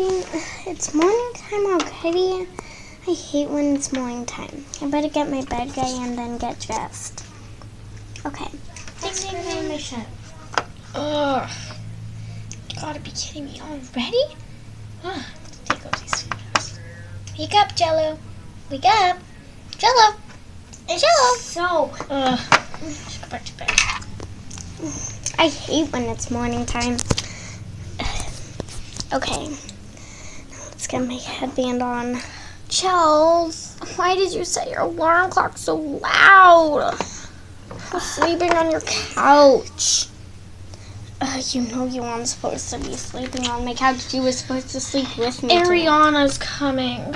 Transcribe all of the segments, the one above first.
It's morning time already. I hate when it's morning time. I better get my bed ready and then get dressed. Okay. Let's put on my shirt. Ugh. You gotta be kidding me already? Ugh. Take off these photos. Wake up, Jello. Wake up. Jello. Jello. So, Should go back to bed. I hate when it's morning time. Okay. Let's get my headband on. Chels, why did you set your alarm clock so loud? I was sleeping on your couch. You know you weren't supposed to be sleeping on my couch. You were supposed to sleep with me. Ariana's coming.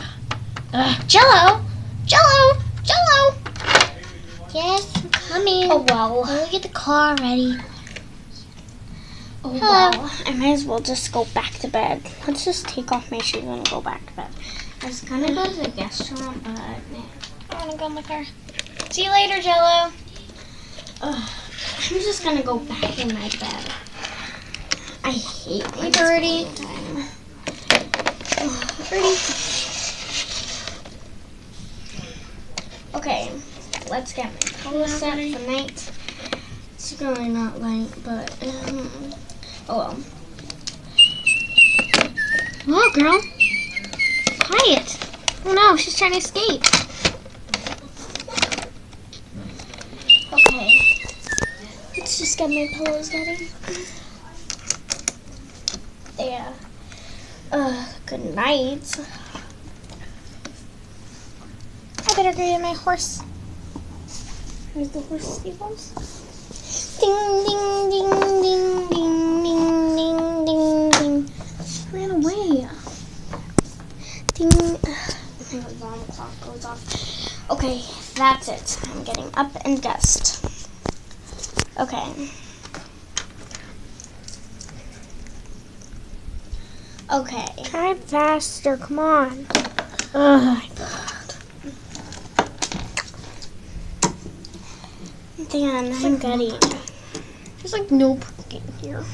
Jello! Jello! Jello! Yes, I'm coming. Oh, well. Let me get the car ready. Oh, Hello. well. I might as well just go back to bed. Let's just take off my shoes and go back to bed. I was gonna go to the restaurant, but I wanna go in the car. See you later, Jello. I'm just gonna go back in my bed. I hate when it's Birdie. morning time. Birdie. Okay, let's get my pillow set for night. It's really not light, but oh well. Oh, girl. Quiet. Oh no, she's trying to escape. Okay, let's just get my pillows ready. There. Good night. I better go get my horse. Where's the horse stables? Ding, ding, ding, ding, ding, ding, ding, ding, ding. She ran away. Ding. My alarm clock goes off. Okay, that's it. I'm getting up and dressed. Okay. Okay. Try faster, come on. Ugh. Dan, I'm ready. There's like no parking here.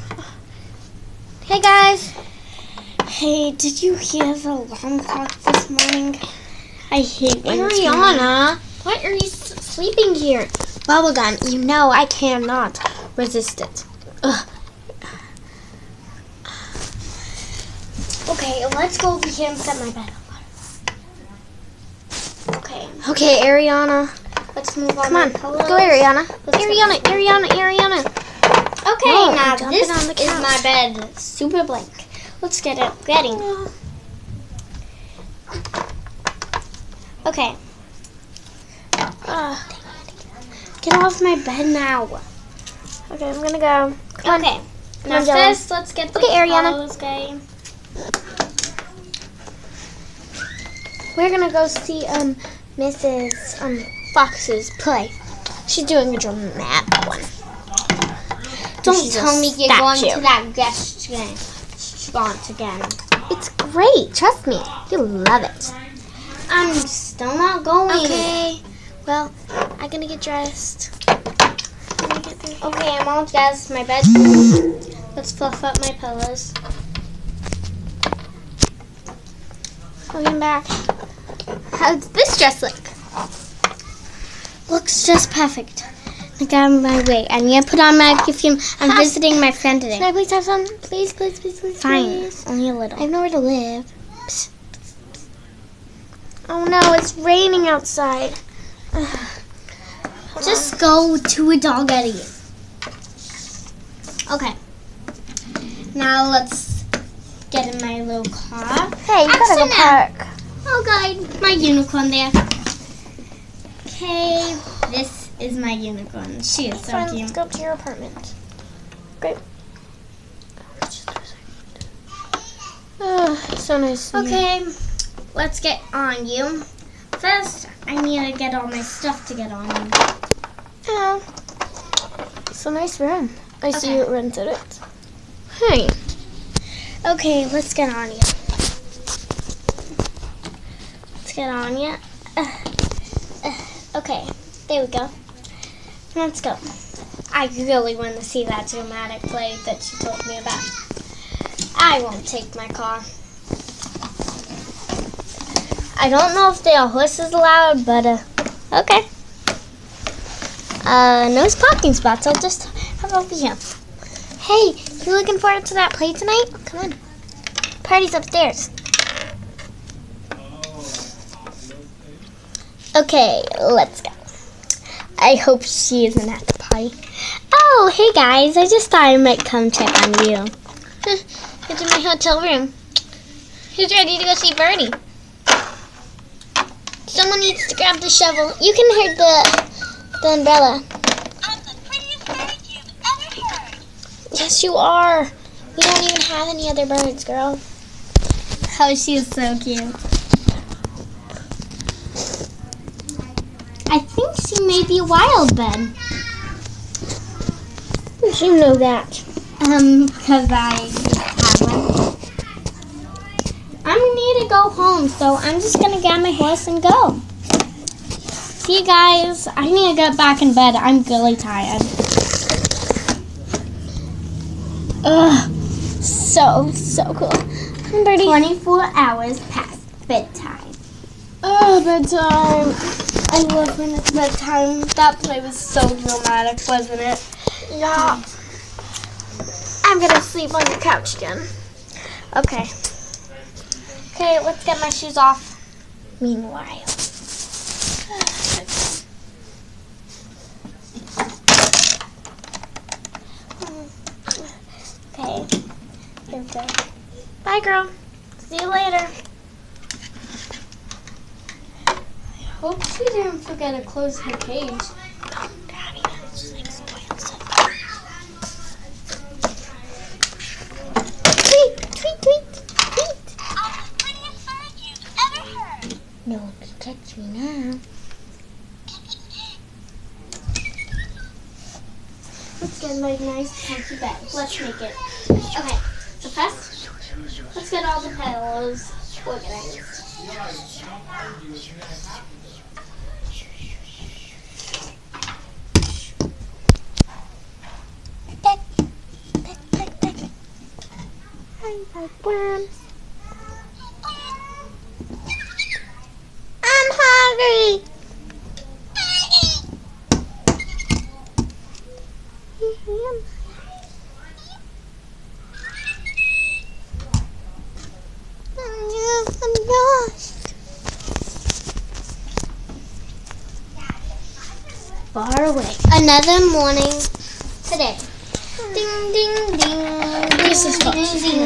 Hey guys. Hey, did you hear the alarm clock this morning? I hate when it's morning. Ariana, why are you sleeping here? Bubblegum, you know I cannot resist it. Ugh. Okay, let's go over here and set my bed up. Okay, Okay, Ariana. let's move on. Come on, my pillows. go Ariana. Let's Ariana. Okay, No, now dump this it on the is couch. my bed. Super blank. Let's get it ready. Okay. Get off my bed now. Okay, I'm gonna go. Come on. Okay. Now on, Jello. first, let's get the Okay, Ariana. clothes ready. We're gonna go see Mrs. Fox's play. She's doing a dramatic one. Don't She's tell a me you're going statue. to that restaurant again. It's great. Trust me, you'll love it. I'm still not going. Okay. Well, I'm gonna get dressed. Okay, I'm all dressed. My bed. Let's fluff up my pillows. Welcome back. How's this dress look? Looks just perfect. I got on my way. I need to put on my perfume. I'm visiting my friend today. Can I please have some? Please, please, please, please. Fine, Please. only a little. I have nowhere to live. Psst. Oh no, it's raining outside. Just go to it already. Okay. Now let's get in my little car. Hey, you gotta go park. Oh God, my unicorn there. Okay, this is my unicorn. She is so Fine, let's cute. go up to your apartment. Great. So nice. Okay, let's get on you. First, I need to get all my stuff to get on you. Yeah. It's a nice room. I see Okay. you rented it. Hey. Okay, let's get on you. Let's get on you. Okay, there we go. Let's go. I really want to see that dramatic play that you told me about. I won't take my car. I don't know if the horse is allowed, but okay. No parking spots. I'll just have over here. Hey, you looking forward to that play tonight? Come on. Party's upstairs. Okay, let's go. I hope she isn't at the party. Oh, hey guys. I just thought I might come check on you. It's in my hotel room. Who's ready to go see Birdie? Someone needs to grab the shovel. You can hit the umbrella. I'm the prettiest bird you've ever heard. Yes, you are. We don't even have any other birds, girl. Oh, she is so cute. I think she may be a wild bird. How did you know that? Because I have one. I need to go home, so I'm just gonna get my horse and go. See you guys. I need to get back in bed. I'm really tired. Ugh, so cool. 24 hours past bedtime. Oh, bedtime. I love when it's bedtime. That play was so dramatic, wasn't it? Yeah. I'm gonna sleep on the couch again. Okay. Okay, let's get my shoes off. Meanwhile. Okay. Here we go. Bye, girl. See you later. I hope she didn't forget to close her cage. Oh, Daddy, that's like spoiled something. Tweet, tweet, tweet, tweet. I'm the prettiest bird you've ever heard. No one can catch me now. Let's get my nice comfy bed. Let's make it. Okay, so first, let's get all the pillows organized. I'm hungry. I'm lost. Far away. Another morning today. Ding ding ding. This is fun. Ding ding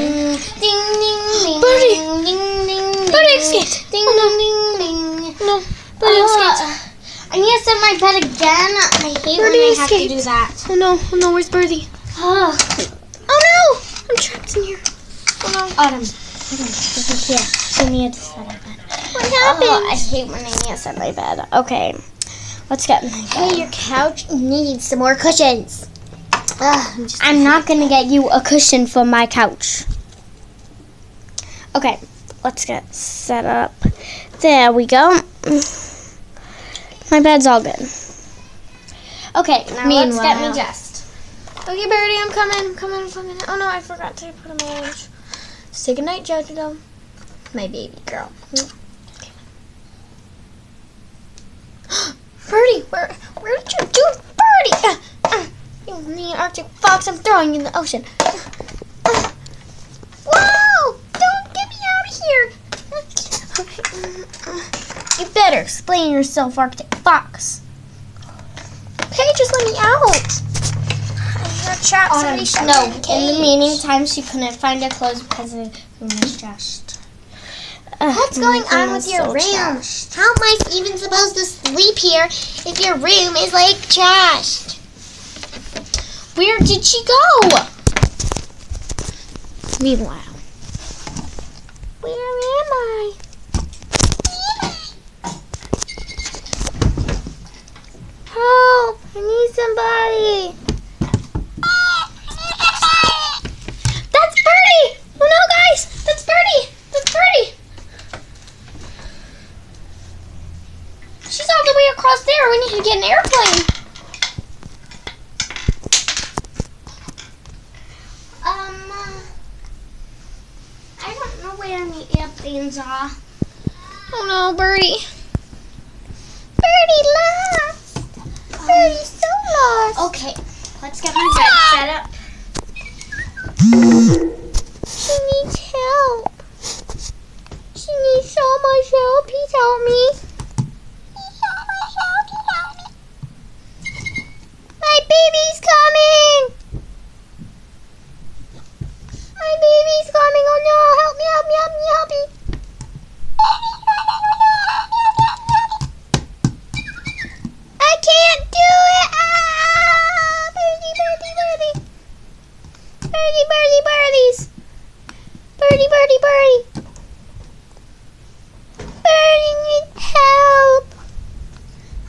ding ding. Birdie! Ding ding. Birdie escaped! Ding Oh, no. ding ding. No, Birdie escaped. I need to set my bed again. I hate Birdie when I have to escaped. do that. Oh no, where's Birdie? Oh no! I'm trapped in here. Oh no. Autumn. This is here. You need to set my bed. What happened? Oh, I hate when I need to set my bed. Okay. Let's get my bed. Hey, your couch needs some more cushions. I'm not going to get you a cushion for my couch. Okay. Let's get set up. There we go. My bed's all good. Okay, now let's get me dressed. Okay, Birdie, I'm coming. Oh no, I forgot to put on my watch. Say goodnight, Jojo. My baby girl. Birdie, where did you do it? Birdie! You mean Arctic fox, I'm throwing you in the ocean. Whoa! Don't get me out of here! You better explain yourself, Arctic fox. Okay, just let me out. You're trapped. Somebody shut me in the cage. In the meantime, she couldn't find her clothes because the room was trashed. What's going on with your room? How am I even supposed to sleep here if your room is like trashed? Where did she go? Meanwhile. Where am I? Help! I need somebody. That's Birdie! Oh no, guys! That's Birdie! That's Birdie! She's all the way across there. We need to get an airplane. I don't know where any airplanes are. Oh no, Birdie. Birdie lost. Birdie's so lost. Okay, let's get my bed set up. She needs help. She needs so much help. Please help me. My baby's coming. My baby's coming. Oh no, help me, help me, help me, help me. I can't do it. Ah, Birdie, Birdie, Birdie. Birdie, Birdie, Birdies. Birdie, Birdie, Birdie. Birdie needs help.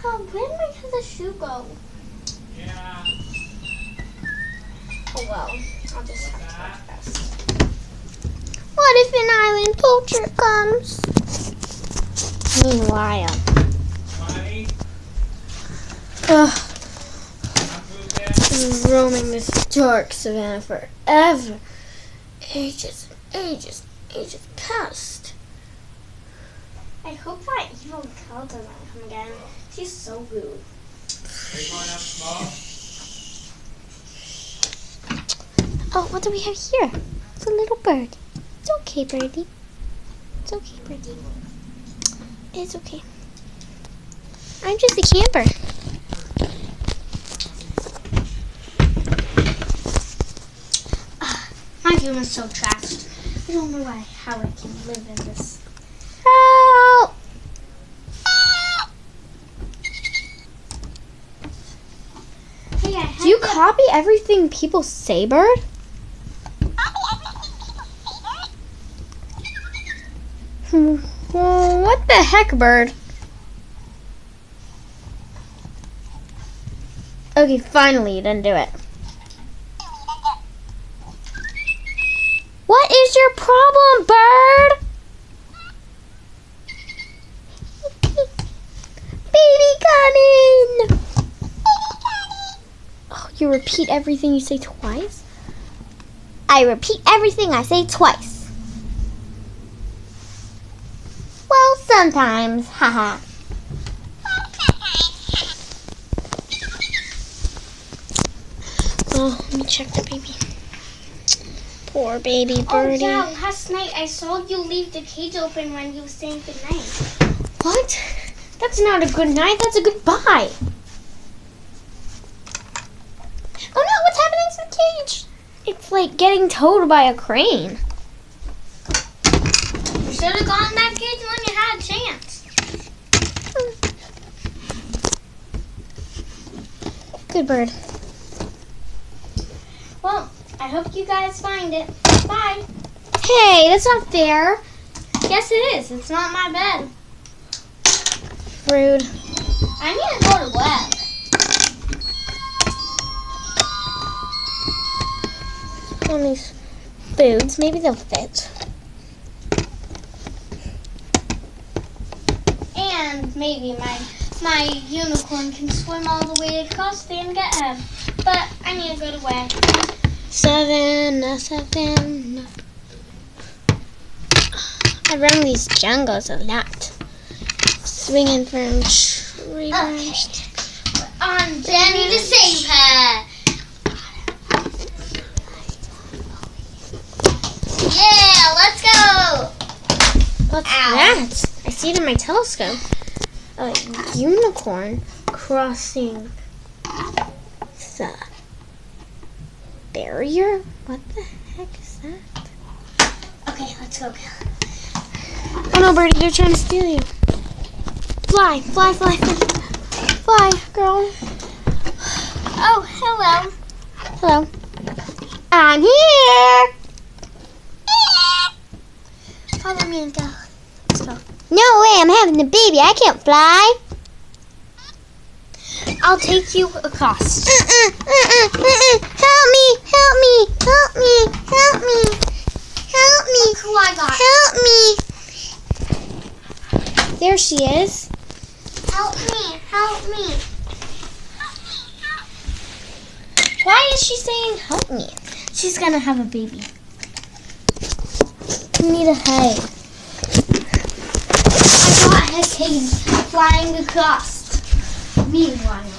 Oh, where did the shoe go? Yeah. Oh well, I'll just have to watch this. What if an island poacher comes? Meanwhile. Money. Ugh. Move that. Been roaming this dark savannah forever. Ages past. I hope that evil cow doesn't come again. She's so rude. Are you going up smoke? Oh, what do we have here? It's a little bird. It's okay, Birdie. It's okay, Birdie. It's okay. I'm just a camper. My room is so trashed. I don't know how I can live in this. Help! Hey, Do you copy everything people say, Bird? Well, what the heck, Bird? Okay, finally, you didn't do it. What is your problem, Bird? Baby coming! Oh, you repeat everything you say twice? I repeat everything I say twice. Well, sometimes, haha. Oh, let me check the baby. Poor baby Birdie. Oh yeah, last night I saw you leave the cage open when you were saying goodnight. What? That's not a good night, that's a goodbye. Oh no, what's happening to the cage? It's like getting towed by a crane. You should have gone in that cage when you had a chance. Good bird. Well, I hope you guys find it. Bye. Hey, that's not fair. Yes, it is. It's not my bed. Rude. I need to go to bed. On these foods, maybe they'll fit. And maybe my unicorn can swim all the way across there and get him. But I need to go to bed. Savannah. I run these jungles a lot. Swinging from tree branch. On Jenny to save her. Yeah, let's go. What's Ow. that? I see it in my telescope. A unicorn crossing the barrier? What the heck is that? Okay, let's go. Oh no, Birdie, they're trying to steal you. Fly, girl. Oh, hello. Hello. I'm here. Follow me and go. Let's go. No way, I'm having a baby. I can't fly. I'll take you across. Help me. Look who I got. Help me. There she is. Help me. Why is she saying help me? She's gonna have a baby. I need a hug. I thought has taken flying across. Meanwhile,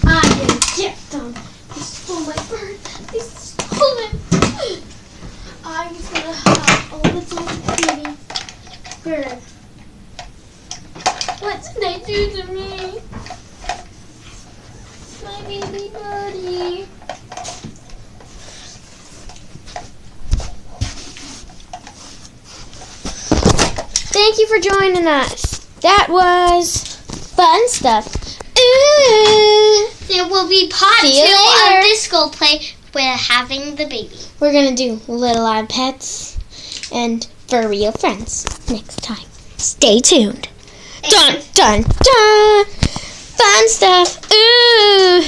I get gypped on. They stole my bird. They stole it. I was gonna have a little baby bird. What did they do to me? My baby birdie. Thank you for joining us. That was fun stuff. Ooh. There will be part See you 2 later. of this school play with having the baby. We're going to do Little Odd Pets and For Real Friends next time. Stay tuned. Dun, dun, dun. Fun stuff. Ooh.